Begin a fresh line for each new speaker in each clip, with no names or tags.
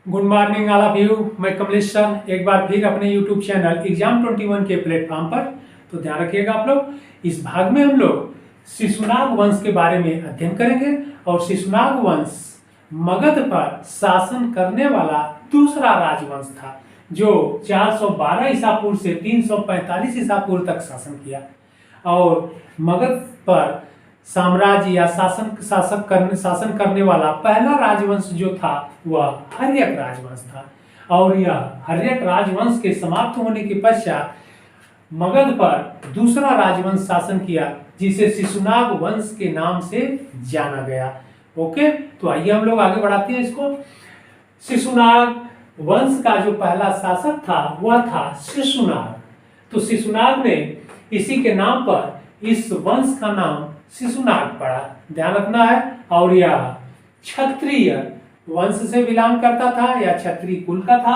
Good morning all of you. मैं Kamlesh sir एक बार फिर अपने यूट्यूब चैनल एग्जाम 21 के प्लेटफॉर्म पर। तो ध्यान रखिएगा आप लोग, इस भाग में हम लोग शिशुनाग वंश के बारे में अध्ययन करेंगे। और शिशुनाग वंश मगध पर शासन करने वाला दूसरा राजवंश था जो 412 ईसा पूर्व से 345 ईसा पूर्व तक शासन किया। और मगध पर साम्राज्य या शासन करने वाला पहला राजवंश जो था वह हर्यक राजवंश था। और यह हर्यक राजवंश के समाप्त होने के पश्चात मगध पर दूसरा राजवंश शासन किया जिसे शिशुनाग वंश के नाम से जाना गया। ओके, तो आइए हम लोग आगे बढ़ाते हैं इसको। शिशुनाग वंश का जो पहला शासक था वह था शिशुनाग। तो शिशुनाग ने इसी के नाम पर इस वंश का नाम शिशुनाग पड़ा, ध्यान रखना है। और यह क्षत्रिय वंश से बिलोंग करता था या क्षत्रिय कुल का था।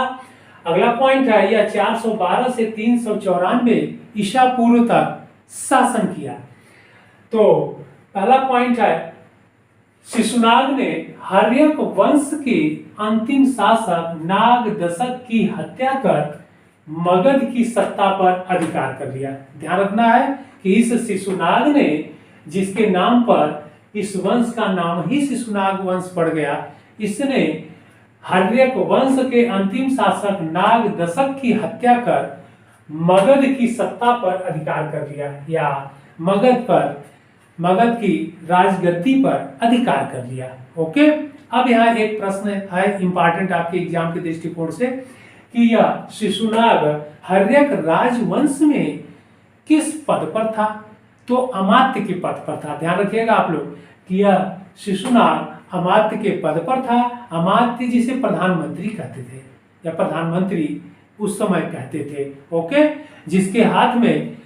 अगला पॉइंट है, यह 412 से 394 ईसा पूर्व तक शासन किया। तो पहला पॉइंट है, शिशुनाग ने हर्यक वंश के अंतिम शासक नागदशक की हत्या कर मगध की सत्ता पर अधिकार कर लिया। ध्यान रखना है कि इस शिशुनाग ने, जिसके नाम पर इस वंश का नाम ही शिशुनाग वंश पड़ गया, इसने हर्यक वंश के अंतिम शासक नागदशक की हत्या कर मगध की सत्ता पर अधिकार कर लिया या मगध की राजगद्दी पर अधिकार कर लिया। ओके, अब यहाँ एक प्रश्न है इंपॉर्टेंट आपके एग्जाम के दृष्टिकोण से कि यह शिशुनाग हर्यक राजवंश में किस पद पर था? तो अमात्य के पद पर था। ध्यान रखिएगा आप लोग कि यह शिशुनाग अमात्य के पद पर था। अमात्य जिसे प्रधानमंत्री कहते थे या प्रधानमंत्री उस समय कहते थे। ओके, जिसके हाथ में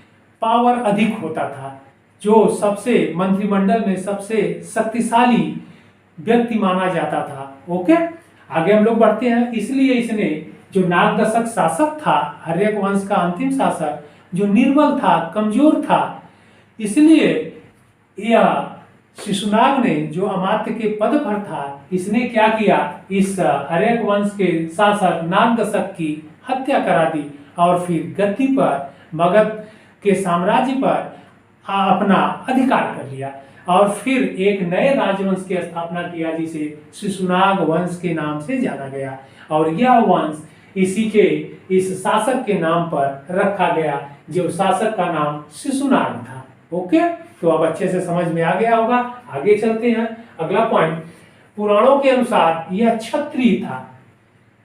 पावर अधिक होता था, जो सबसे मंत्रिमंडल में सबसे शक्तिशाली व्यक्ति माना जाता था। ओके, आगे हम लोग बढ़ते हैं। इसलिए इसने जो नागदशक शासक था, हर्यक वंश का अंतिम शासक, जो निर्बल था, कमजोर था, इसलिए यह शिशुनाग ने जो अमात्य के पद पर था, इसने क्या किया, इस हर्यक वंश के शासक नागदशक की हत्या करा दी और फिर गद्दी पर मगध के साम्राज्य पर अपना अधिकार कर लिया और फिर एक नए राजवंश की स्थापना किया जिसे शिशुनाग वंश के नाम से जाना गया। और यह वंश इसी के इस शासक के नाम पर रखा गया जो शासक का नाम शिशुनाग था। ओके, तो अब अच्छे से समझ में आ गया होगा। आगे चलते हैं। अगला पॉइंट, पुराणों के अनुसार यह क्षत्रिय था,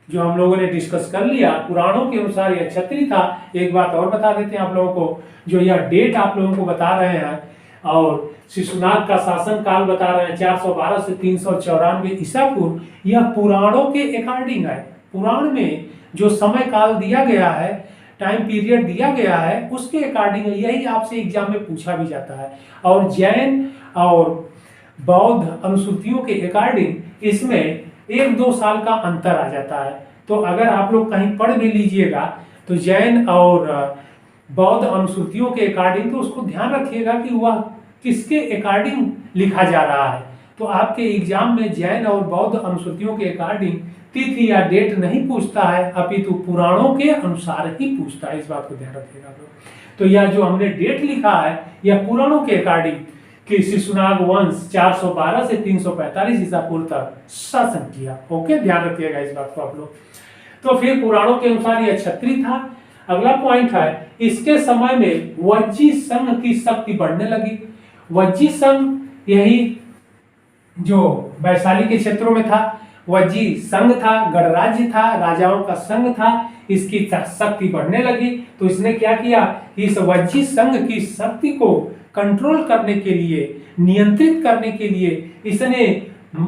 जो हम लोगों ने डिस्कस कर लिया। पुराणों के अनुसार यह क्षत्रिय था। एक बात और बता देते हैं आप लोगों को, जो यह डेट आप लोगों को बता रहे हैं और शिशुनाग का शासन काल बता रहे हैं 412 से 394 ईसा पूर्व, यह पुराणों के अकॉर्डिंग है। पुराण में जो समय काल दिया गया है, टाइम पीरियड दिया गया है, उसके अकॉर्डिंग यही आपसे एग्जाम में पूछा भी जाता है। और जैन और बौद्ध अनुसूचियों के अकॉर्डिंग इसमें 1-2 साल का अंतर आ जाता है। तो अगर आप लोग कहीं पढ़ भी लीजिएगा तो जैन और बौद्ध अनुसूचियों के अकॉर्डिंग, तो उसको ध्यान रखिएगा कि वह किसके अकॉर्डिंग लिखा जा रहा है। तो आपके एग्जाम में जैन और बौद्ध अनुसूचियों के अकॉर्डिंग तिथि या डेट नहीं पूछता है, अपितु पुराणों के अनुसार ही पूछता है। इस बात को ध्यान रखिएगा आप लोग। तो यह जो हमने डेट लिखा है यह पुराणों के अकॉर्डिंग कि शिशुनाग वंश 412 से 345 ईसा पूर्व तक शासन किया। ओके, ध्यान रखिएगा इस बात को आप लोग। तो फिर पुराणों के अनुसार यह क्षत्रिय था। अगला पॉइंट है, इसके समय में वज्जी संघ की शक्ति बढ़ने लगी। वज्जी संघ यही जो वैशाली के क्षेत्रों में था, वज्जी संघ था, गणराज्य था, राजाओं का संघ था, इसकी शक्ति बढ़ने लगी। तो इसने क्या किया, इस वज्जी संघ की शक्ति को कंट्रोल करने के लिए, नियंत्रित करने के लिए इसने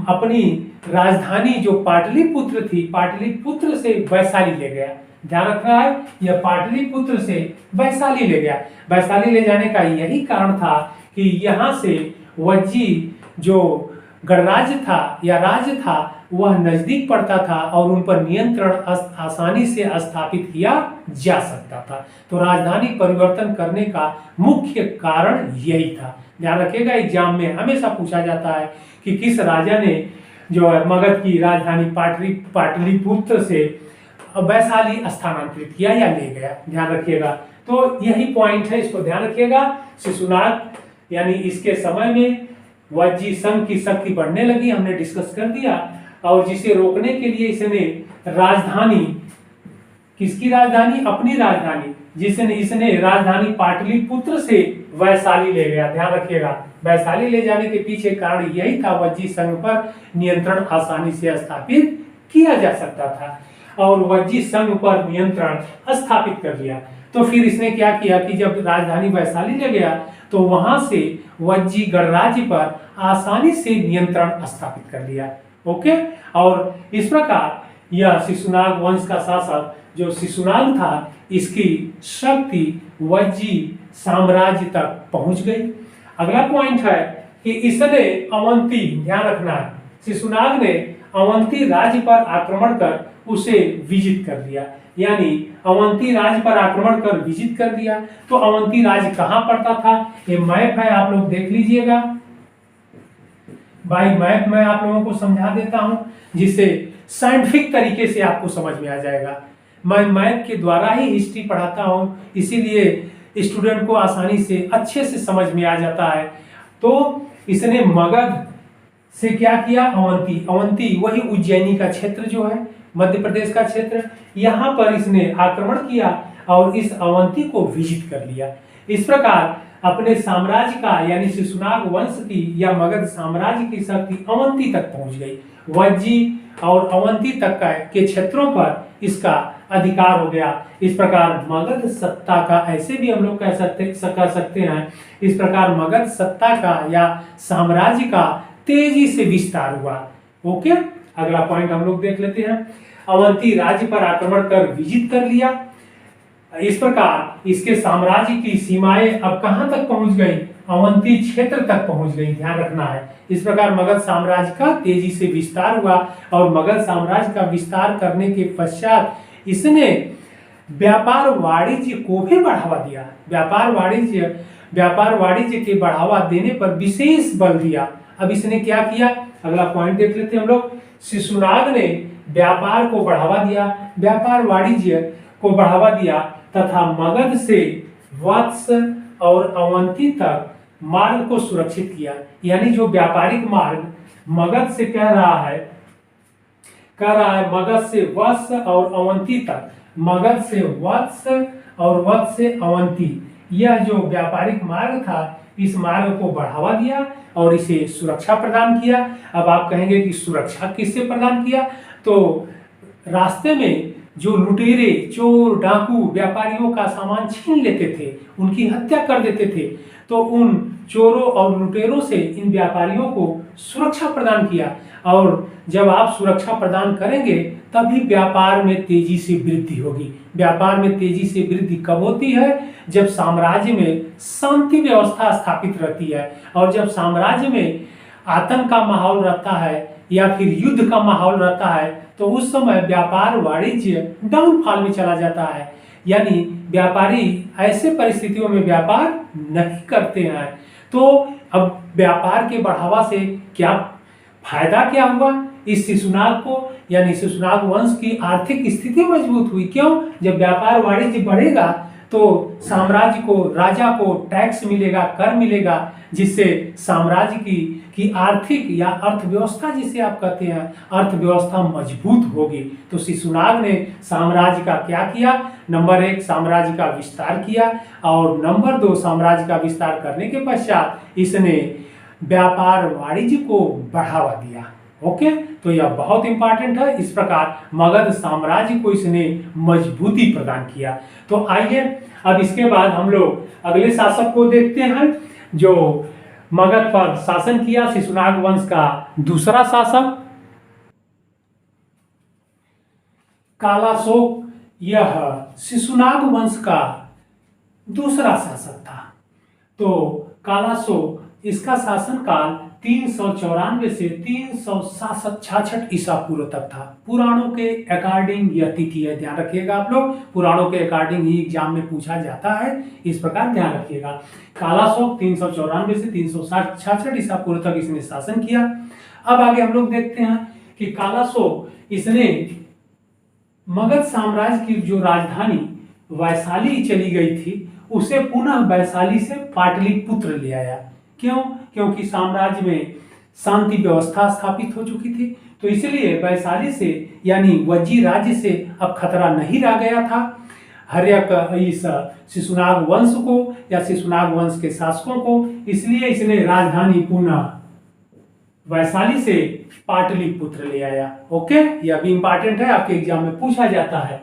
अपनी राजधानी जो पाटलिपुत्र थी, पाटलिपुत्र से वैशाली ले गया। ध्यान रखना है, यह पाटलिपुत्र से वैशाली ले गया। वैशाली ले जाने का यही कारण था कि यहाँ से वज्जी जो गणराज्य था या राज्य था वह नजदीक पड़ता था और उन पर नियंत्रण आसानी से स्थापित किया जा सकता था। तो राजधानी परिवर्तन करने का मुख्य कारण यही था। ध्यान रखिएगा, एग्जाम में हमेशा पूछा जाता है कि किस राजा ने जो है मगध की राजधानी पाटलिपुत्र से वैशाली स्थानांतरित किया या ले गया, ध्यान रखिएगा। तो यही पॉइंट है, इसको ध्यान रखिएगा। शिशुनाग यानी इसके समय में वज्जी संघ की शक्ति बढ़ने लगी, हमने डिस्कस कर दिया, और जिसे रोकने के लिए इसने राजधानी, किसकी राजधानी, अपनी राजधानी, इसने राजधानी पाटलिपुत्र से वैशाली ले गया, ध्यान रखिएगा। वैशाली ले जाने के पीछे कारण यही था, वज्जी संघ पर नियंत्रण आसानी से स्थापित किया जा सकता था, और वज्जी संघ पर नियंत्रण स्थापित कर लिया। तो फिर इसने क्या किया कि जब राजधानी वैशाली ले गया तो वहां से वज्जी गणराज्य पर आसानी से नियंत्रण स्थापित कर लिया। ओके, और इस प्रकार यह शिशुनाग वंश का शासक जो शिशुनाग था, इसकी शक्ति वज्जी साम्राज्य तक पहुंच गई। अगला पॉइंट है कि इसने अवंती, ध्यान रखना है, शिशुनाग ने अवंती राज्य पर आक्रमण कर उसे विजित कर लिया, यानी अवंती राज्य पर आक्रमण कर विजित कर दिया। तो अवंती राज्य कहां पड़ता था, ये मैप है, आप लोग देख लीजिएगा। बाई मैप मैं आप लोगों को समझा देता हूं, जिससे साइंटिफिक तरीके से आपको समझ में आ जाएगा। मैं मैप के द्वारा ही हिस्ट्री पढ़ाता हूं, इसीलिए स्टूडेंट को आसानी से अच्छे से समझ में आ जाता है। तो इसने मगध से क्या किया, अवंती वही उज्जैनी का क्षेत्र जो है, मध्य प्रदेश का क्षेत्र, यहाँ पर इसने आक्रमण किया और इस अवंती को विजित कर लिया। इस प्रकार अपने साम्राज्य का, यानी शिशुनाग वंश की या मगध साम्राज्य की शक्ति अवंती तक पहुंच गई। वज्जी और अवंती तक के क्षेत्रों पर इसका अधिकार हो गया। इस प्रकार मगध सत्ता का, ऐसे भी हम लोग कह सकते हैं, इस प्रकार मगध सत्ता का या साम्राज्य का तेजी से विस्तार हुआ। ओके, अगला पॉइंट हम लोग देख लेते हैं। अवंती राज्य पर आक्रमण कर विजित कर लिया। इस प्रकार इसके साम्राज्य की सीमाएं अब कहां तक पहुंच गई, अवंती क्षेत्र तक पहुंच गई, ध्यान रखना है। इस प्रकार मगध साम्राज्य का तेजी से विस्तार हुआ, और मगध साम्राज्य का विस्तार करने के पश्चात इसने व्यापार वाणिज्य को भी बढ़ावा दिया। व्यापार वाणिज्य के बढ़ावा देने पर विशेष बल दिया। अब इसने क्या किया, अगला पॉइंट देख लेते हैं हम लोग। शिशुनाग ने व्यापार को बढ़ावा दिया, व्यापार वाणिज्य को बढ़ावा दिया, तथा मगध से वत्स और अवंती तक मार्ग को सुरक्षित किया। यानी जो व्यापारिक मार्ग मगध से कह रहा है मगध से वत्स और अवंती तक, मगध से वत्स और वत्स से अवंती, यह जो व्यापारिक मार्ग था, इस मार्ग को बढ़ावा दिया और इसे सुरक्षा प्रदान किया। अब आप कहेंगे कि सुरक्षा किससे प्रदान किया, तो रास्ते में जो लुटेरे, चोर, डाकू व्यापारियों का सामान छीन लेते थे, उनकी हत्या कर देते थे, तो उन चोरों और लुटेरों से इन व्यापारियों को सुरक्षा प्रदान किया। और जब आप सुरक्षा प्रदान करेंगे तभी व्यापार में तेजी से वृद्धि होगी। व्यापार में तेजी से वृद्धि कब होती है, जब साम्राज्य में शांति व्यवस्था स्थापित रहती है, और जब साम्राज्य में आतंक का माहौल रहता है या फिर युद्ध का माहौल रहता है, तो उस समय व्यापार वाणिज्य डाउनफॉल में चला जाता है। यानी व्यापारी ऐसे परिस्थितियों में व्यापार नहीं करते हैं। तो अब व्यापार के बढ़ावा से क्या फायदा क्या हुआ, इस शिशुनाग को, यानी शिशुनाग वंश की आर्थिक स्थिति मजबूत हुई। क्यों, जब व्यापार वाणिज्य बढ़ेगा तो साम्राज्य को, राजा को टैक्स मिलेगा, कर मिलेगा, जिससे साम्राज्य की आर्थिक या अर्थव्यवस्था, जिसे आप कहते हैं, अर्थव्यवस्था मजबूत होगी। तो शिशुनाग ने साम्राज्य का क्या किया, नंबर 1 साम्राज्य का विस्तार किया, और नंबर 2 साम्राज्य का विस्तार करने के पश्चात इसने व्यापार वाणिज्य को बढ़ावा दिया। ओके, तो यह बहुत इंपॉर्टेंट है। इस प्रकार मगध साम्राज्य को इसने मजबूती प्रदान किया। तो आइए अब इसके बाद हम लोग अगले शासक को देखते हैं, जो मगध पर शासन किया, शिशुनाग वंश का दूसरा शासक कालाशोक। यह शिशुनाग वंश का दूसरा शासक था। तो कालाशोक, इसका शासनकाल 394 से 366 ईसा पूर्व तक था। पुराणों के अकॉर्डिंग यह तिथि है, ध्यान रखिएगा आप लोग, पुराणों के अकॉर्डिंग ही एग्जाम में पूछा जाता है, इस प्रकार ध्यान रखिएगा। कालाशोक 394 से 366 ईसा पूर्व तक इसने शासन किया। अब आगे हम लोग देखते हैं कि कालाशोक इसने मगध साम्राज्य की जो राजधानी वैशाली चली गई थी उसे पुनः वैशाली से पाटलिपुत्र ले आया। क्यों? क्योंकि साम्राज्य में शांति व्यवस्था स्थापित हो चुकी थी, तो इसलिए वैशाली से यानी वज्जी राज्य से अब खतरा नहीं रह गया था। हर्यक इस शिशुनाग वंश को या शिशुनाग वंश के शासकों को, इसलिए इसने राजधानी पुनः वैशाली से पाटलिपुत्र ले आया। ओके, यह भी इंपॉर्टेंट है, आपके एग्जाम में पूछा जाता है।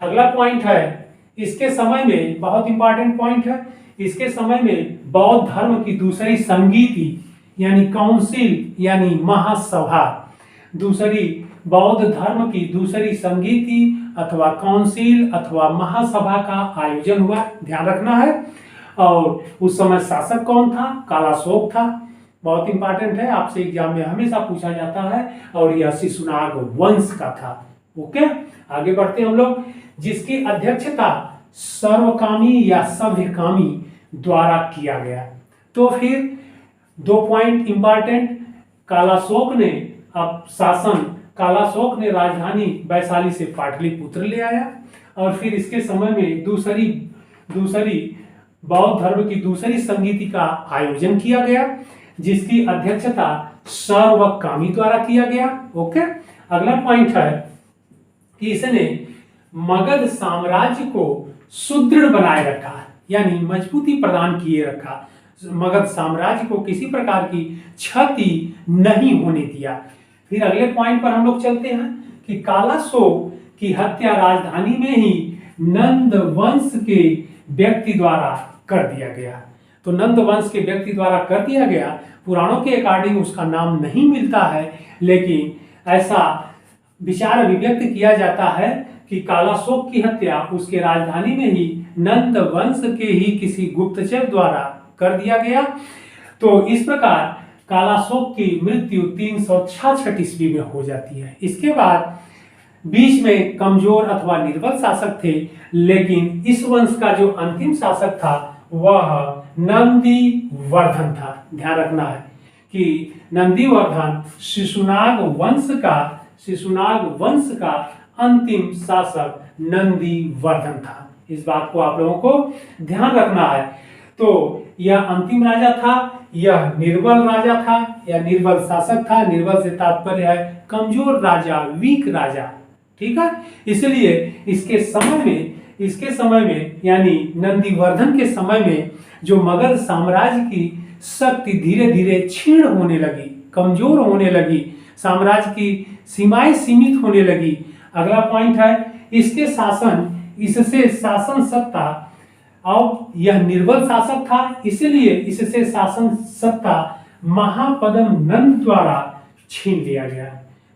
अगला पॉइंट है, इसके समय में बहुत इंपॉर्टेंट पॉइंट है, इसके समय में बौद्ध धर्म की दूसरी संगीति यानी काउंसिल यानी महासभा, दूसरी बौद्ध धर्म की दूसरी संगीति अथवा काउंसिल अथवा महासभा का आयोजन हुआ, ध्यान रखना है। और उस समय शासक कौन था? कालाशोक था। बहुत इंपॉर्टेंट है, आपसे एग्जाम में हमेशा पूछा जाता है, और यह शिशुनाग वंश का था। ओके, आगे बढ़ते हैं हम लोग। जिसकी अध्यक्षता सर्वकामी या सभ्यकामी द्वारा किया गया। तो फिर 2 पॉइंट इंपॉर्टेंट, कालाशोक ने राजधानी वैशाली से पाटलिपुत्र ले आया, और फिर इसके समय में दूसरी बौद्ध धर्म की दूसरी संगीति का आयोजन किया गया, जिसकी अध्यक्षता सर्वकामी द्वारा किया गया। ओके, अगला पॉइंट है कि इसने मगध साम्राज्य को सुदृढ़ बनाए रखा, यानी मजबूती प्रदान किए रखा, मगध साम्राज्य को किसी प्रकार की क्षति नहीं होने दिया। फिर अगले पॉइंट पर हम लोग चलते हैं कि कालाशोक की हत्या राजधानी में ही नंद वंश के व्यक्ति द्वारा कर दिया गया। तो नंद वंश के व्यक्ति द्वारा कर दिया गया, पुराणों के अकॉर्डिंग उसका नाम नहीं मिलता है, लेकिन ऐसा विचार अभिव्यक्त किया जाता है कि कालाशोक की हत्या उसके राजधानी में ही नंद वंश के ही किसी गुप्तचर द्वारा कर दिया गया। तो इस प्रकार कालाशोक की मृत्यु 366 ईस्वी में हो जाती है। इसके बाद बीच में कमजोर अथवा निर्बल शासक थे, लेकिन इस वंश का जो अंतिम शासक था वह नंदीवर्धन था। ध्यान रखना है कि नंदीवर्धन शिशुनाग वंश का अंतिम शासक नंदीवर्धन था। इस बात को आप लोगों को ध्यान रखना है। तो यह अंतिम राजा था, यह निर्बल राजा था या निर्बल शासक था। निर्बल से तात्पर्य है कमजोर राजा, वीक राजा, ठीक है। इसलिए इसके समय में यानी नंदीवर्धन के समय में जो मगध साम्राज्य की शक्ति धीरे धीरे क्षीण होने लगी, कमजोर होने लगी, साम्राज्य की सीमाएं सीमित होने लगी। अगला पॉइंट है, इससे शासन सत्ता, और यह निर्बल शासक था, इसलिए इससे शासन सत्ता महापद्म नंद द्वारा छीन लिया गया।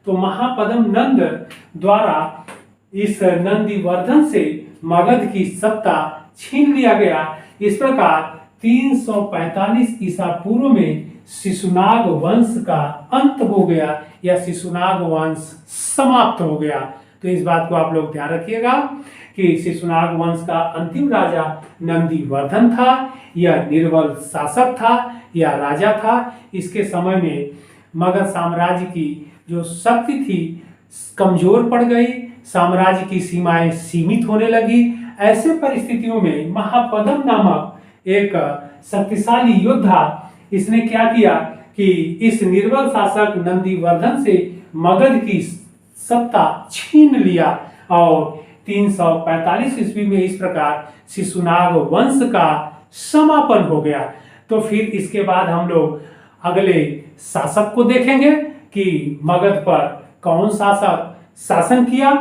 तो महापद्म नंद द्वारा इस नंदीवर्धन से मगध की सत्ता छीन लिया गया। इस प्रकार 345 ईसा पूर्व में शिशुनाग वंश का अंत हो गया या शिशुनाग वंश समाप्त हो गया। तो इस बात को आप लोग ध्यान रखिएगा कि शिशुनाग वंश का अंतिम राजा नंदीवर्धन था। यह निर्बल शासक था या राजा था। इसके समय में मगध साम्राज्य की जो शक्ति थी कमजोर पड़ गई, साम्राज्य की सीमाएं सीमित होने लगी। ऐसे परिस्थितियों में महापद्म नामक एक शक्तिशाली योद्धा, इसने क्या किया कि इस निर्बल शासक नंदीवर्धन से मगध की सत्ता छीन लिया और 345 ईस्वी में इस प्रकार शिशुनाग वंश का समापन हो गया। तो फिर इसके बाद हम लोग अगले शासक को देखेंगे कि मगध पर कौन शासक शासन किया।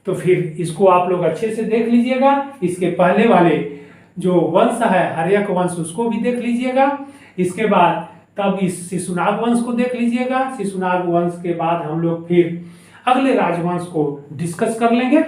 तो फिर इसको आप लोग अच्छे से देख लीजिएगा। इसके पहले वाले जो वंश है हर्यक वंश, उसको भी देख लीजिएगा। इसके बाद तब इस शिशुनाग वंश को देख लीजिएगा। शिशुनाग वंश के बाद हम लोग फिर अगले राजवंश को डिस्कस कर लेंगे।